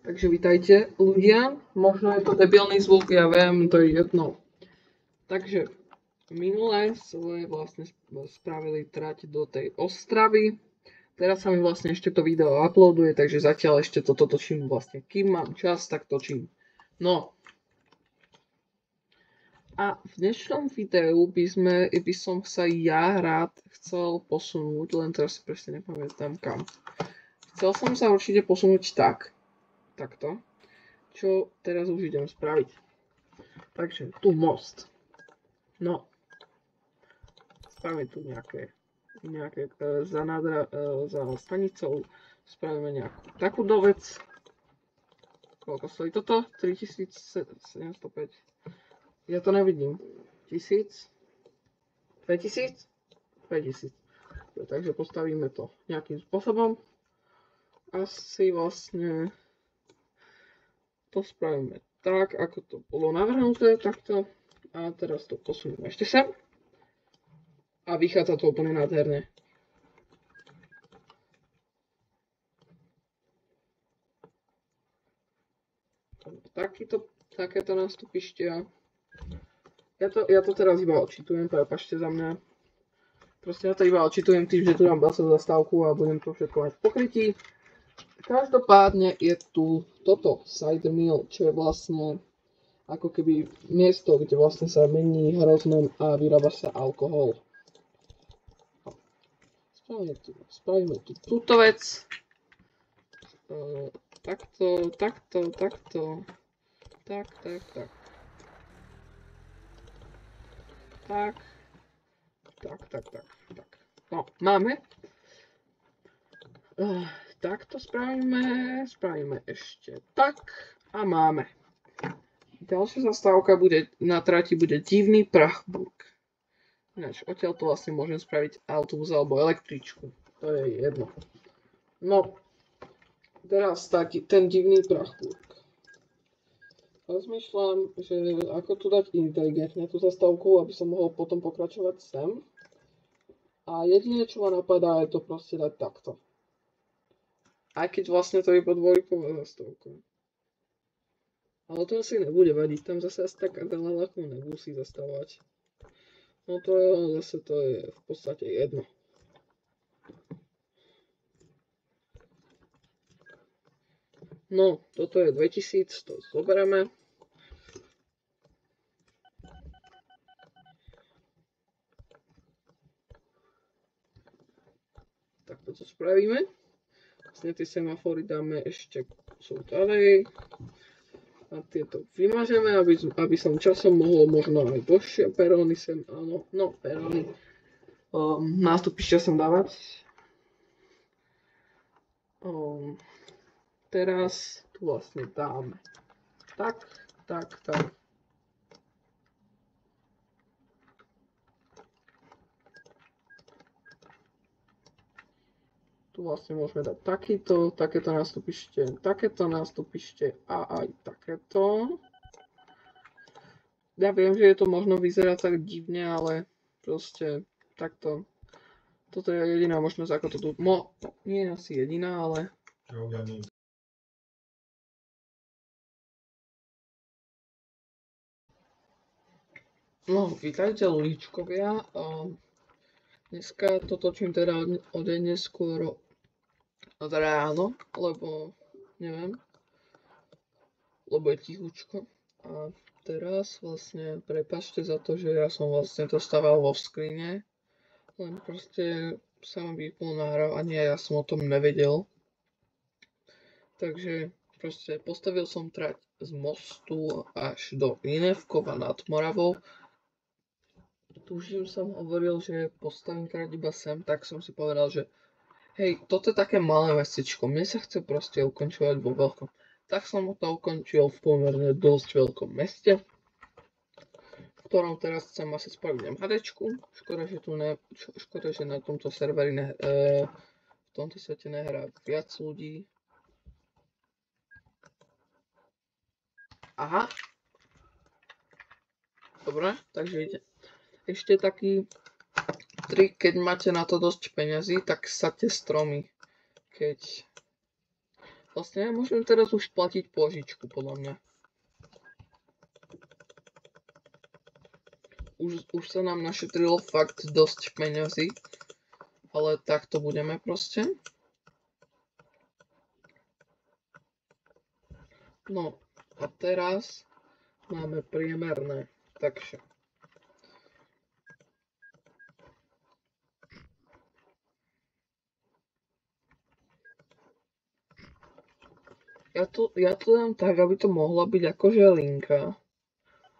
Takže vítajte ľudia, možno je to debilný zvuk, ja viem, to je jedno. Takže minule sme vlastne spravili trať do tej Ostravy. Teraz sa mi vlastne ešte to video uploaduje, takže zatiaľ ešte toto točím vlastne. Kým mám čas, tak točím. No. A v dnešnom videu by som sa ja rád chcel posunúť, len teraz si presne nepamätám kam. Chcel som sa určite posunúť takto, čo teraz už idem spraviť. Takže tu most. No. Spravíme tu nejaké za stanicou. Spravíme nejakú takúto vec. Koľko stojí toto? 3705. Ja to nevidím. 1000? 2000? 2000. Takže postavíme to nejakým spôsobom. Asi vlastne to spravíme tak, ako to bolo navrhnuté, takto. A teraz to posunieme ešte sem. A vychádza to úplne nádherne. Takéto nástupištia. Ja to teraz iba odčítujem, prepáčte za mňa. Proste ja to iba odčítujem tým, že tu dám basovú zastávku a budem to všetko mať v pokrytí. Každopádne je tu toto cider mill, čo je vlastne ako keby miesto, kde vlastne sa mení hroznom a vyrába sa alkohol. Spravíme tu túto vec. Takto. Tak. No, máme. Takto spravíme ešte tak a máme. Ďalšia zastávka na trati bude Divný Prachburg. Ináč, odtiaľ to vlastne môžem spraviť autobus alebo električku. To je jedno. No, teraz ten Divný Prachburg. Rozmýšľam, že ako tu dať inteligentne tú zastávku, aby som mohol potom pokračovať sem. A jediné, čo ma napadá, je to proste dať takto. Aj keď vlastne to je iba dvojková zastávka. Ale to asi nebude vadiť, tam zase asi tak veľa ľahko nemusí zastávať. No to je, zase to je v podstate jedno. No, toto je 2000, to zoberieme. Tak to spravíme. Vlastne tie semafory dáme ešte sú ďalej. A tieto vymažeme, aby som časom mohol možno aj dlhšie peróny sem, áno, no peróny. Nástupišťa sem dávať. Teraz tu vlastne dáme tak. Tu vlastne môžeme dať takéto nástupište a aj takéto. Ja viem, že je to možno vyzerá tak divne, ale proste takto. Toto je jediná možnosť, ako to tu... nie je asi jediná, ale... No, vítajte ľudičkovia. Dneska to točím teda o deň neskôr od ráno, lebo neviem, lebo je tichučko. A teraz vlastne prepáčte za to, že ja som vlastne to stával vo skrine, len proste sa mi vypol nahrávanie a ja som o tom nevedel. Takže proste postavil som trať z mostu až do Inevkova nad Moravou. Tužím som hovoril, že postavím trať iba sem, tak som si povedal, že hej, toto je také malé mestečko, mne sa chce proste ukončovať vo veľkom. Tak som to ukončil v pomerne dosť veľkom meste, v ktorom teraz chcem asi spraviť MHDčku. Škoda, že na tomto serveri v tomto svete nehrá viac ľudí. Aha. Dobre, takže ide. Ešte taký trik, keď máte na to dosť peňazí, tak saďte stromy. Keď Vlastne ja môžem teraz už platiť pôžičku, podľa mňa. Už sa nám našetrilo fakt dosť peňazí, ale takto budeme proste. No a teraz máme priemerné, takže ja to dám tak, aby to mohla byť akože linka.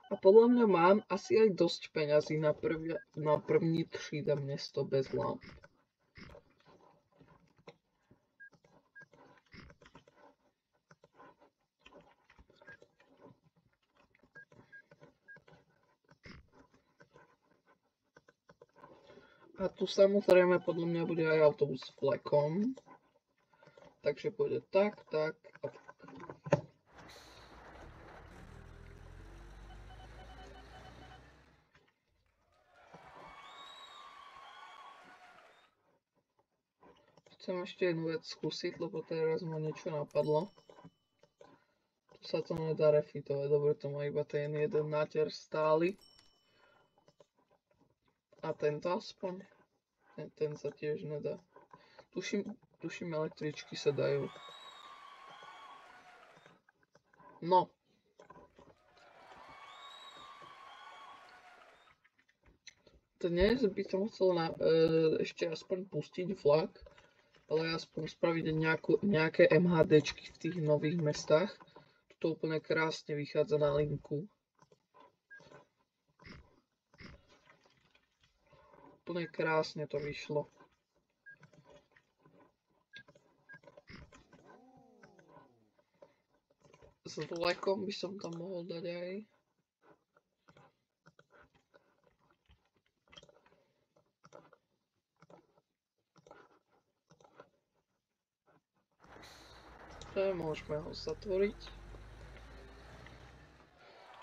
A podľa mňa mám asi aj dosť peňazí na první 3D mesto bez lamp. A tu samozrejme podľa mňa bude aj autobus s vlekom. Takže bude tak, tak a tak. Chcem ešte jednu vec skúsiť, lebo teraz ma niečo napadlo. Tu sa to nedá refitovať, dobre, to má iba ten jeden náter stály. A tento aspoň? Ten sa tiež nedá. Tuším električky sa dajú. No. Dnes by som chcel ešte aspoň pustiť vlak, ale aspoň spraviť nejaké MHDčky v tých nových mestách. To úplne krásne vychádza na linku. Úplne krásne to vyšlo. S vlekom by som tam mohol dať aj. Môžeme ho zatvoriť.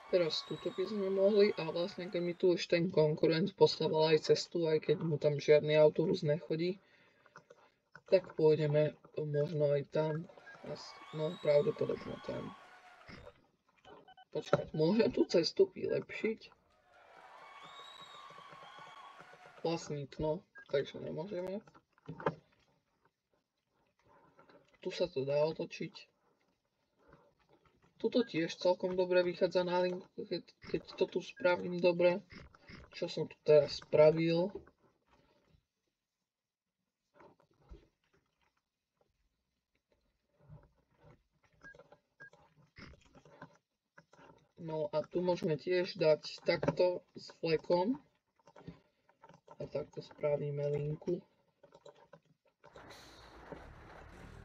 Teraz tuto by sme mohli a vlastne keď mi tu už ten konkurent poslal aj cestu, aj keď mu tam žiadny autobus nechodí, tak pôjdeme možno aj tam. No pravdepodobne tam. Počkať, môžem tú cestu vylepšiť? Vlastník, no, takže nemôžeme. Tu sa to dá otočiť. Tuto tiež celkom dobre vychádza na linku, keď to tu spravím dobre. Čo som tu teraz spravil. No a tu môžeme tiež dať takto s flekom. A takto spravíme linku.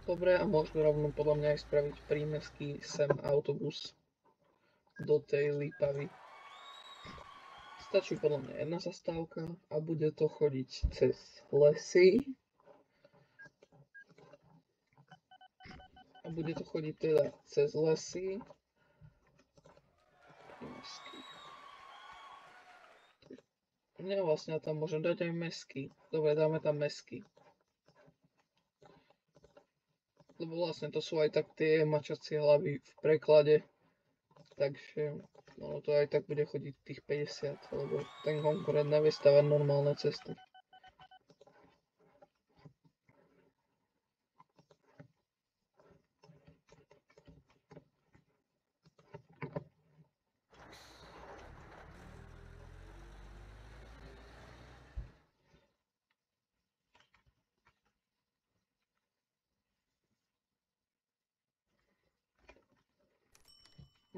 Dobre, a môžeme rovno podľa mňa aj spraviť prímestský sem autobus do tej Lipavy. Stačí podľa mňa jedna zastávka a bude to chodiť cez lesy. A bude to chodiť teda cez lesy. Nie, vlastne tam môžem dať aj mestský. Dobre, dáme tam mestský. Lebo vlastne to sú aj tak tie mačacie hlavy v preklade. Takže ono to aj tak bude chodiť tých 50, lebo ten konkurent nevie stavať normálne cesty.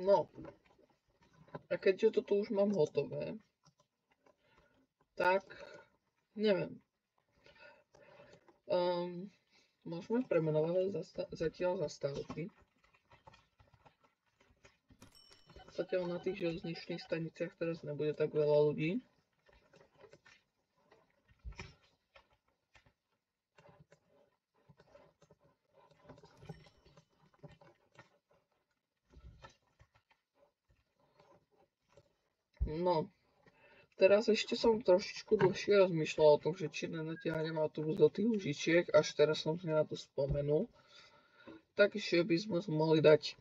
No, a keďže toto už mám hotové, tak neviem. Môžeme premenovať zatiaľ zastávky. Zatiaľ na tých železničných staniciach teraz nebude tak veľa ľudí. No, teraz ešte som trošičku dlhšie rozmýšľal o tom, že či nenatiahnem autobus do tých Lužičiek, až teraz som si na to spomenul. takže by sme mohli dať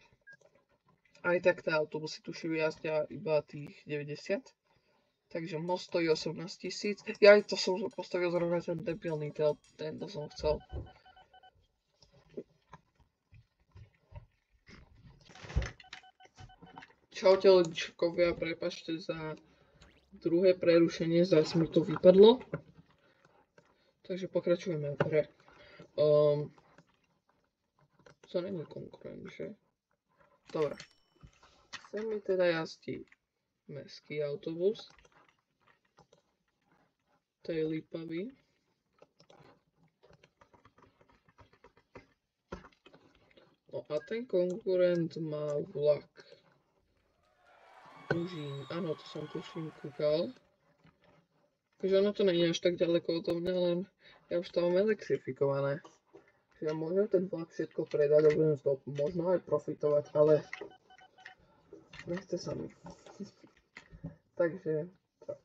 aj tak tie autobusy tuším jazdia iba tých 90. Takže most stojí 18 000. Ja to som postavil zrovna ten debilný tento som chcel. Čaute ľudičkovia, prepáčte za druhé prerušenie, zase mi to vypadlo. Takže pokračujeme v hre. To není konkurent, že? Dobre. Sem mi teda jazdí mestský autobus. To je lípavý. No a ten konkurent má vlak. Užín, áno, to som tuším kúkal. Takže ono to není až tak ďaleko odo mňa, len ja už to mám elektrifikované. Ja môžem ten vlak všetko predať a budem z toho možno aj profitovať, ale nechce sa mi. Takže tak.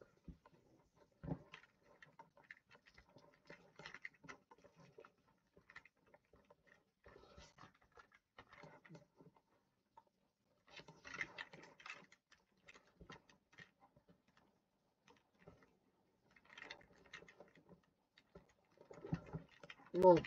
No.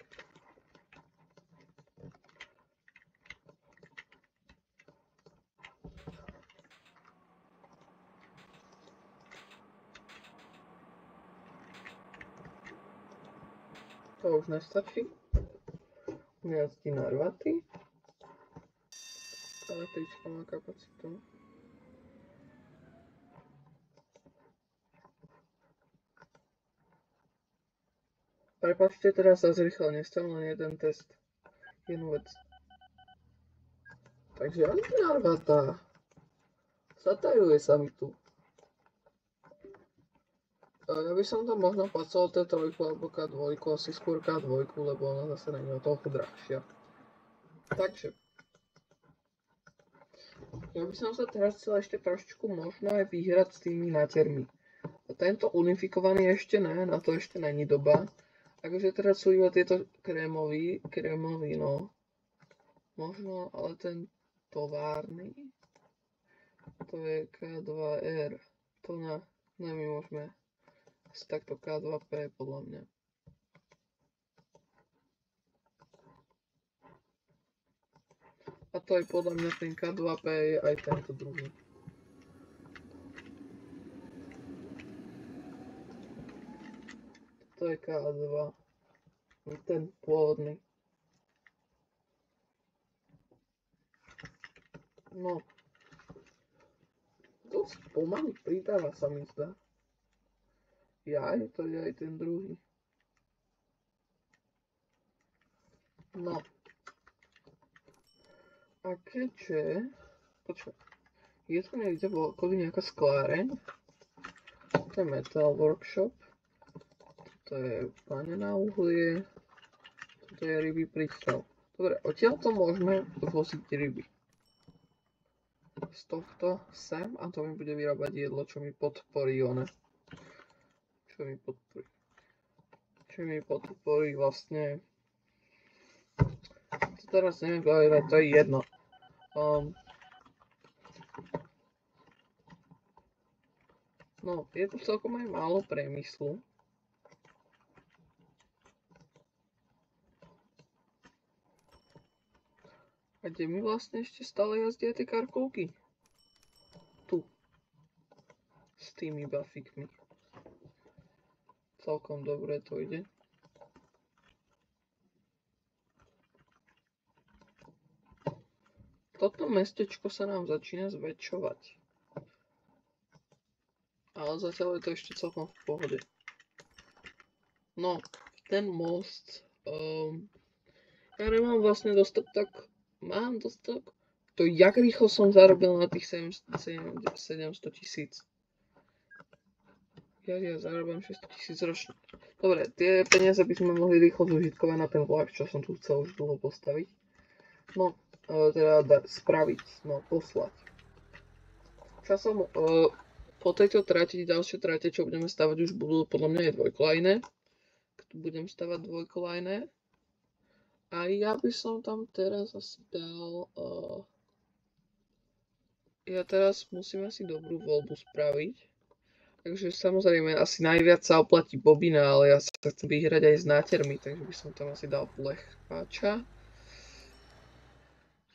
To už nestačí. Jazdí na rvaty. Električka má kapacitu. Prepáčte, teraz sa zrýchlil, nestal len jeden test. Jednu vec. Takže jazdí na rvata. Zatajuje sa mi tu. Ja by som tam možno pasol T3 alebo K2, asi skôr K2, lebo ona zase není o toľko drahšia. Takže. Ja by som sa teraz chcel ešte trošičku možno aj vyhrať s tými nátermi. Tento unifikovaný ešte ne, na to ešte není doba. Akože teraz sú iba tieto krémový, no. Možno, ale ten továrny, to je K2R. To my môžeme asi takto K2P podľa mňa. A to je podľa mňa ten K2P je aj tento druhý. To je K2. Ten pôvodný. No. Dosť pomaly pridáva sa mi zdá. Jaj, to je aj ten druhý. No. A keďže... Počkaj. Je tu niekde v okolí nejaká skláreň? To je Metal Workshop. To je pane na uhlie. Toto je ryby prístav. Dobre, odtiaľ to môžeme voziť ryby. Z tohto sem a to mi bude vyrábať jedlo, čo mi podporí one. Čo mi podporí vlastne. To teraz neviem, ale to je jedno. No, je tu celkom aj málo priemyslu. A kde mi vlastne ešte stále jazdia tie karkulky? Tu. S tými buffíkmi. Celkom dobre to ide. Toto mestečko sa nám začína zväčšovať. Ale zatiaľ je to ešte celkom v pohode. No, ten most... ja nemám vlastne dostatok... Mám dostatok? To jak rýchlo som zarobil na tých 700 000. Ja zarobím 600 000 ročne. Dobre, tie peniaze by sme mohli rýchlo zužitkovať na ten vlak, čo som tu chcel už dlho postaviť. No, teda spraviť, no poslať. Časom po tejto trati, ďalšie trate, čo budeme stavať, už budú podľa mňa aj dvojkolajné. Tu budem stavať dvojkolajné. A ja by som tam teraz asi dal... ja teraz musím asi dobrú voľbu spraviť. Takže samozrejme asi najviac sa oplatí bobina, ale ja sa chcem vyhrať aj s nátermi, takže by som tam asi dal plecháča.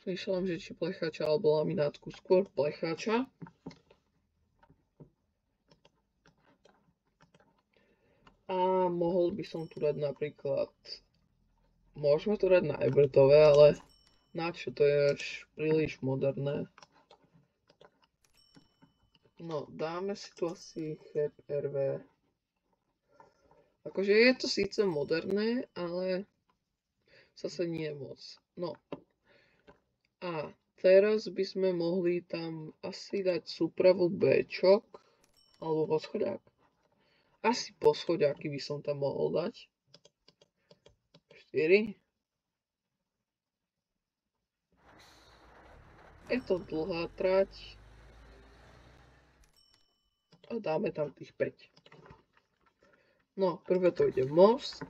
Myšľam, že či plecháča alebo laminátku, skôr plecháča. A mohol by som tu dať napríklad... Môžeme to dať na Ebertové, ale na čo, to je až príliš moderné. No, dáme si tu asi Heb RV. Akože je to síce moderné, ale zase nie moc. No. A teraz by sme mohli tam asi dať súpravu Bčok, alebo poschodák. Asi poschodáky by som tam mohol dať. 4. Je to dlhá trať. A dáme tam tých 5. No, prvé to ide most.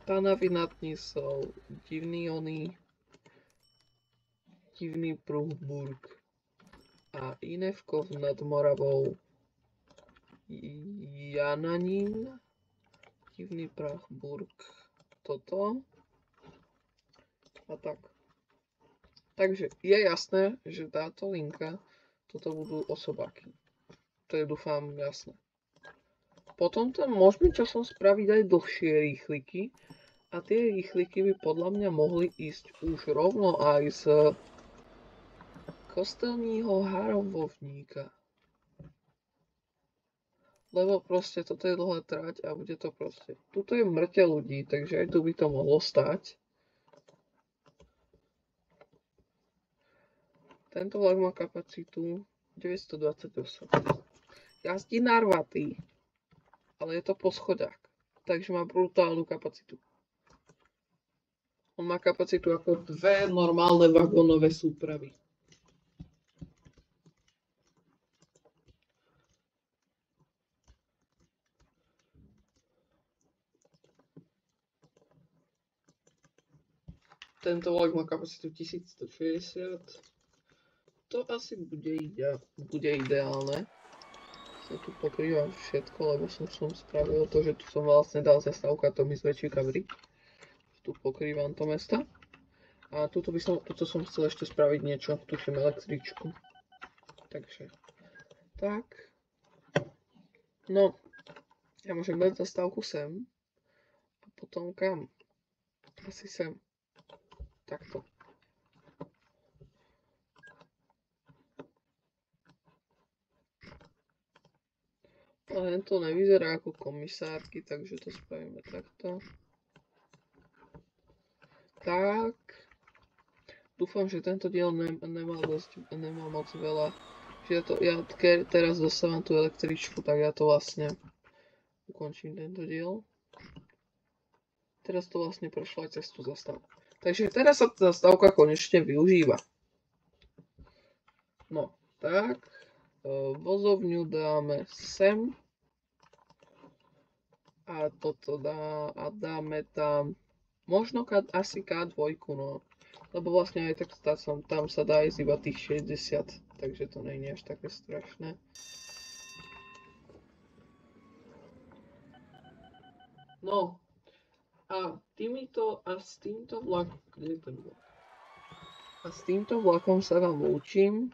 Panavy nad Nisou, divný Prúhburg a Inevkov nad Moravou, Jananín, divný Prachburg, toto a tak. Takže je jasné, že táto linka, toto budú osobáky. To je dúfam jasné. Potom tam môžeme časom spraviť aj dlhšie rýchliky a tie rýchliky by podľa mňa mohli ísť už rovno aj z Kostelního Harovovníka. Lebo proste toto je dlhá trať a bude to proste... Tuto je mŕte ľudí, takže aj tu by to mohlo stať. Tento vlak má kapacitu 928. Jazdí narvatý, ale je to poschodák, takže má brutálnu kapacitu. On má kapacitu ako 2 normálne vagónové súpravy. Tento vlak má kapacitu 1160. To asi bude ideálne. Ja tu pokrývam všetko, lebo som spravil to, že tu som vlastne dal zastávku a to mi zväčší covery. Tu pokrývam to mesto. A tuto som chcel ešte spraviť niečo, tuším električku. Takže, tak. No, ja môžem dať zastávku sem. A potom kam? Asi sem. Takto. Ale to nevyzerá ako komisárky, takže to spravíme takto. Tak. Dúfam, že tento diel nemá moc veľa. Keď teraz dostávam tú električku, tak ja to vlastne ukončím tento diel. Teraz to vlastne prešlo aj cez tú zastávku. Takže teraz sa tá zastávka konečne využíva. No, tak. Vozovňu dáme sem. A toto dáme tam možno asi K2, no. Lebo vlastne aj tak tam sa dá ísť iba tých 60, takže to nie je až také strašné. No. A s týmto vlakom sa vám lúčim.